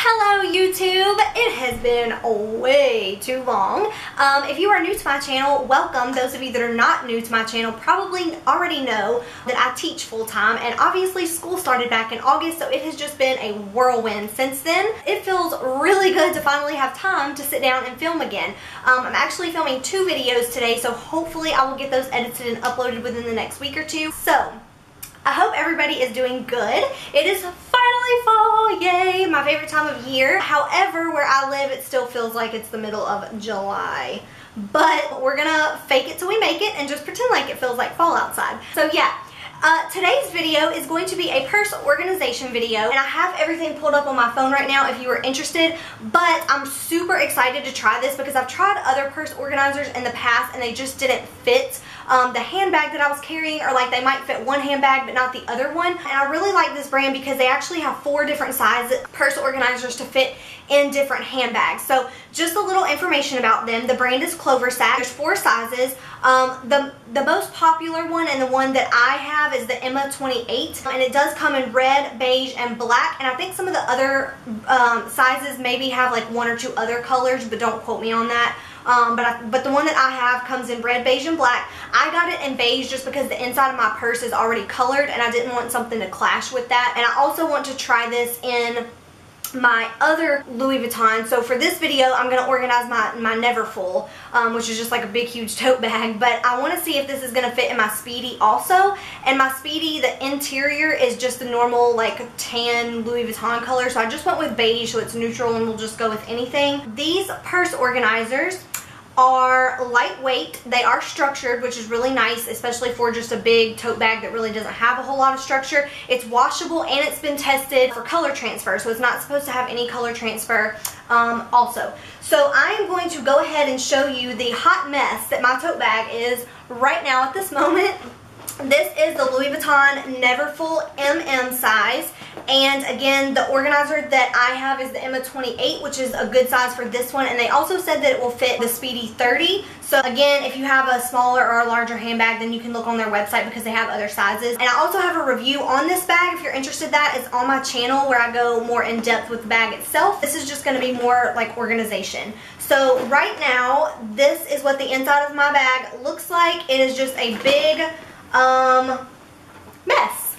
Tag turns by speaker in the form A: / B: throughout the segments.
A: Hello YouTube! It has been way too long. If you are new to my channel, welcome. Those of you that are not new to my channel probably already know that I teach full-time, and obviously school started back in August, so it has just been a whirlwind since then. It feels really good to finally have time to sit down and film again. I'm actually filming 2 videos today, so hopefully I will get those edited and uploaded within the next week or 2. So I hope everybody is doing good. It is finally fall, yay, my favorite time of year. However, where I live, it still feels like it's the middle of July. But we're gonna fake it till we make it and just pretend like it feels like fall outside. So yeah, today's video is going to be a purse organization video, and I have everything pulled up on my phone right now if you are interested, but I'm super excited to try this because I've tried other purse organizers in the past and they just didn't fit the handbag that I was carrying, or like they might fit one handbag but not the other one. And I really like this brand because they actually have 4 different size purse organizers to fit in different handbags. So just a little information about them. The brand is CloverSac. There's 4 sizes. The most popular one and the one that I have is the Emma 28, and it does come in red, beige, and black, and I think some of the other sizes maybe have like 1 or 2 other colors, but don't quote me on that. But the one that I have comes in red, beige, and black. I got it in beige just because the inside of my purse is already colored and I didn't want something to clash with that. And I also want to try this in my other Louis Vuitton. So for this video, I'm going to organize my Neverfull, which is just like a big huge tote bag, but I want to see if this is going to fit in my Speedy also. And my Speedy, the interior is just the normal like tan Louis Vuitton color, so I just went with beige so it's neutral and we'll just go with anything. These purse organizers are lightweight. They are structured, which is really nice, especially for just a big tote bag that really doesn't have a whole lot of structure. It's washable and it's been tested for color transfer, so it's not supposed to have any color transfer also. So I am going to go ahead and show you the hot mess that my tote bag is right now at this moment. This is the Louis Vuitton Neverfull MM size, and again, the organizer that I have is the Emma 28, which is a good size for this one, and they also said that it will fit the Speedy 30. So again, if you have a smaller or a larger handbag, then you can look on their website because they have other sizes. And I also have a review on this bag if you're interested. That is on my channel where I go more in depth with the bag itself. This is just going to be more like organization. So right now, this is what the inside of my bag looks like. It is just a big mess.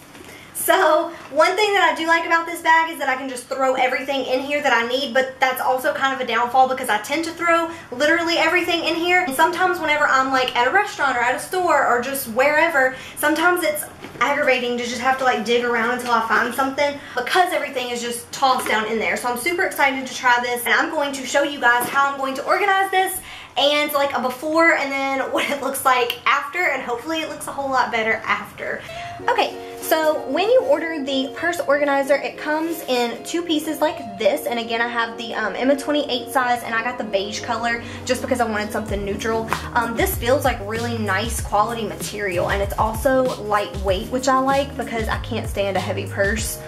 A: So one thing that I do like about this bag is that I can just throw everything in here that I need, but that's also kind of a downfall because I tend to throw literally everything in here. And sometimes whenever I'm like at a restaurant or at a store or just wherever, sometimes it's aggravating to just have to like dig around until I find something because everything is just tossed down in there. So I'm super excited to try this, and I'm going to show you guys how I'm going to organize this and like a before and then what it looks like after, and hopefully it looks a whole lot better after. Okay, so when you order the purse organizer, it comes in 2 pieces like this, and again I have the Emma 28 size, and I got the beige color just because I wanted something neutral. This feels like really nice quality material, and it's also lightweight, which I like because I can't stand a heavy purse.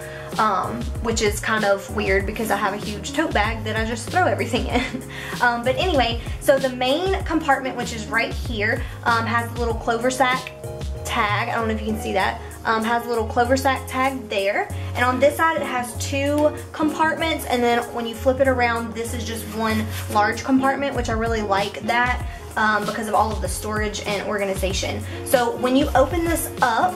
A: Which is kind of weird because I have a huge tote bag that I just throw everything in. But anyway, so the main compartment, which is right here, has the little CloverSac tag. I don't know if you can see that. Has a little CloverSac tag there. And on this side it has 2 compartments, and then when you flip it around, this is just one large compartment, which I really like that because of all of the storage and organization. So when you open this up,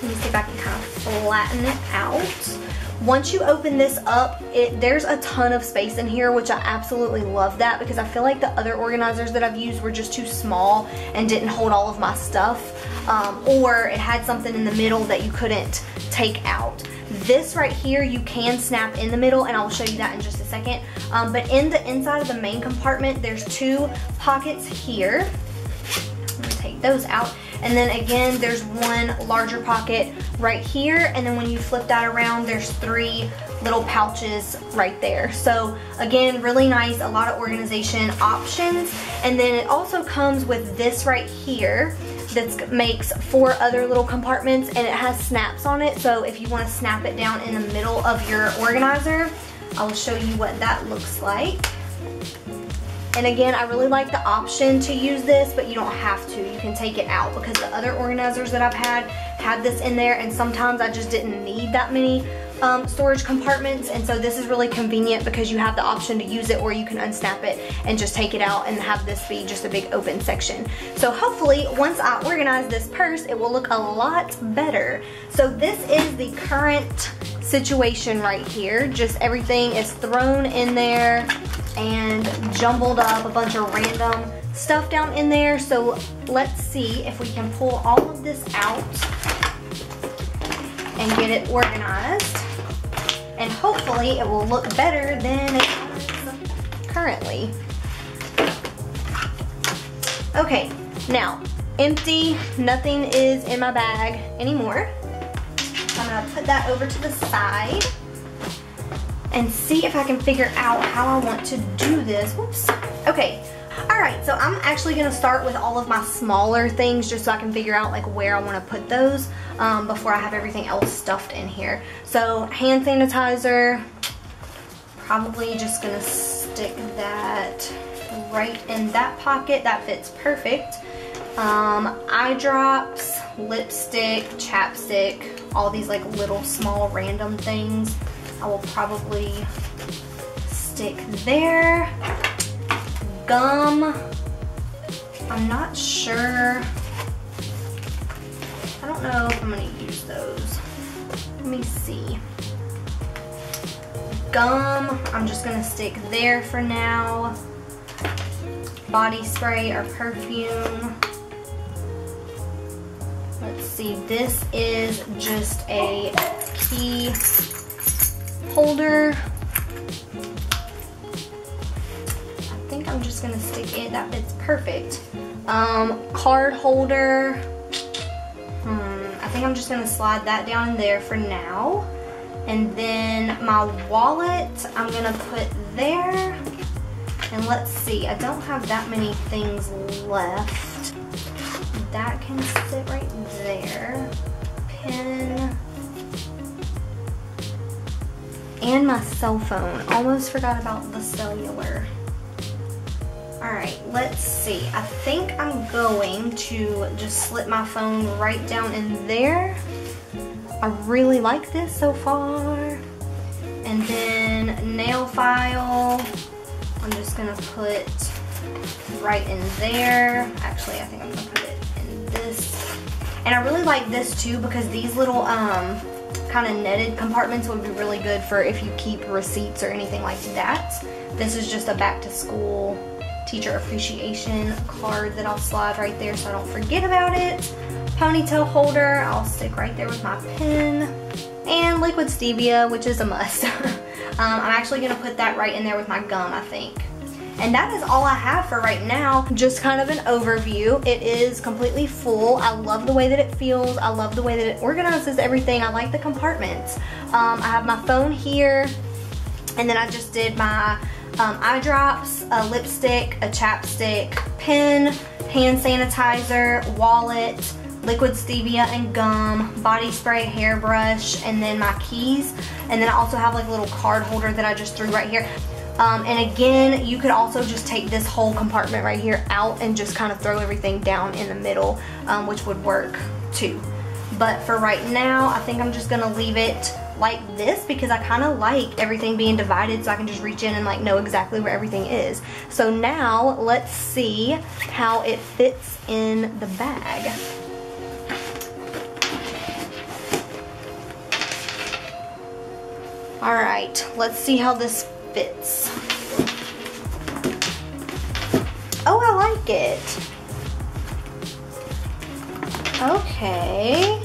A: let me see if I can kind of flatten it out. Once you open this up, there's a ton of space in here, which I absolutely love that because I feel like the other organizers that I've used were just too small and didn't hold all of my stuff, or it had something in the middle that you couldn't take out. This right here you can snap in the middle, and I'll show you that in just a second. But in the inside of the main compartment, there's 2 pockets here. I'm gonna take those out. And then again, there's 1 larger pocket right here, and then when you flip that around, there's 3 little pouches right there. So again, really nice, a lot of organization options. And then it also comes with this right here that makes 4 other little compartments, and it has snaps on it. So if you want to snap it down in the middle of your organizer, I will show you what that looks like. And again, I really like the option to use this, but you don't have to. You can take it out because the other organizers that I've had this in there, and sometimes I just didn't need that many storage compartments, and so this is really convenient because you have the option to use it, or you can unsnap it and just take it out and have this be just a big open section. So hopefully once I organize this purse, it will look a lot better. So this is the current situation right here. Just everything is thrown in there and jumbled up, a bunch of random stuff down in there. So let's see if we can pull all of this out and get it organized, and hopefully it will look better than it does currently. Okay, now empty, nothing is in my bag anymore. I'm gonna put that over to the side and see if I can figure out how I want to do this. Whoops. Okay. Alright, so I'm actually going to start with all of my smaller things just so I can figure out like where I want to put those before I have everything else stuffed in here. So hand sanitizer, probably just going to stick that right in that pocket. That fits perfect. Eye drops, lipstick, chapstick, all these like little small random things I will probably stick there. Gum, I'm not sure. I don't know if I'm gonna use those. Let me see. Gum, I'm just gonna stick there for now. Body spray or perfume. Let's see, this is just a key holder. I'm just gonna stick it, that fits perfect. Card holder, I think I'm just gonna slide that down in there for now. And then my wallet, I'm gonna put there. And let's see, I don't have that many things left. That can sit right there. Pen. And my cell phone, almost forgot about the cellular. Alright, let's see. I think I'm going to just slip my phone right down in there. I really like this so far. And then nail file, I'm just going to put right in there. Actually, I think I'm going to put it in this. And I really like this too because these little kind of netted compartments would be really good for if you keep receipts or anything like that. This is just a back to school teacher appreciation card that I'll slide right there so I don't forget about it. Ponytail holder, I'll stick right there with my pen. And liquid stevia, which is a must. I'm actually going to put that right in there with my gum, I think. And that is all I have for right now. Just kind of an overview. It is completely full. I love the way that it feels. I love the way that it organizes everything. I like the compartments. I have my phone here. And then I just did my eye drops, a lipstick, a chapstick, pen, hand sanitizer, wallet, liquid stevia and gum, body spray, hairbrush, and then my keys. And then I also have like a little card holder that I just threw right here. And again, you could also just take this whole compartment right here out and just kind of throw everything down in the middle, which would work too. But for right now, I think I'm just gonna leave it like this because I kind of like everything being divided so I can just reach in and like know exactly where everything is. So now let's see how it fits in the bag. All right, let's see how this fits. Oh, I like it. Okay.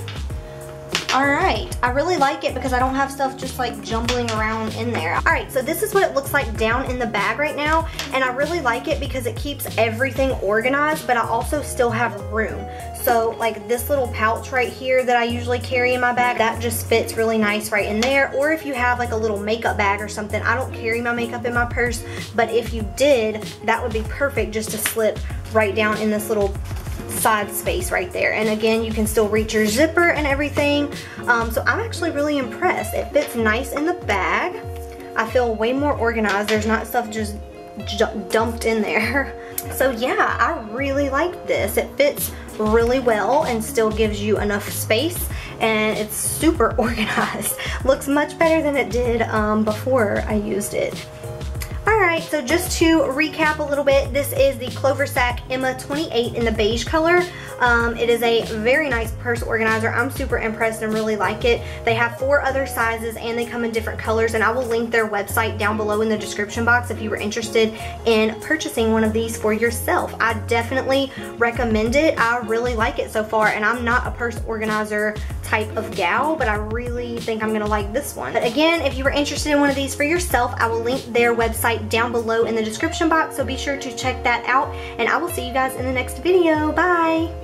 A: Alright, I really like it because I don't have stuff just like jumbling around in there. Alright, so this is what it looks like down in the bag right now, and I really like it because it keeps everything organized, but I also still have room. So like this little pouch right here that I usually carry in my bag, that just fits really nice right in there. Or if you have like a little makeup bag or something, I don't carry my makeup in my purse, but if you did, that would be perfect just to slip right down in this little side space right there. And again, you can still reach your zipper and everything. So I'm actually really impressed. It fits nice in the bag. I feel way more organized. There's not stuff just dumped in there. So yeah, I really like this. It fits really well and still gives you enough space. and it's super organized. Looks much better than it did before I used it. Alright, so just to recap a little bit, this is the CloverSac Emma 28 in the beige color. It is a very nice purse organizer. I'm super impressed and really like it. They have 4 other sizes and they come in different colors, and I will link their website down below in the description box if you were interested in purchasing one of these for yourself. I definitely recommend it. I really like it so far, and I'm not a purse organizer type of gal, but I really think I'm gonna like this one. But again, if you were interested in one of these for yourself, I will link their website down below in the description box, so be sure to check that out, and I will see you guys in the next video. Bye!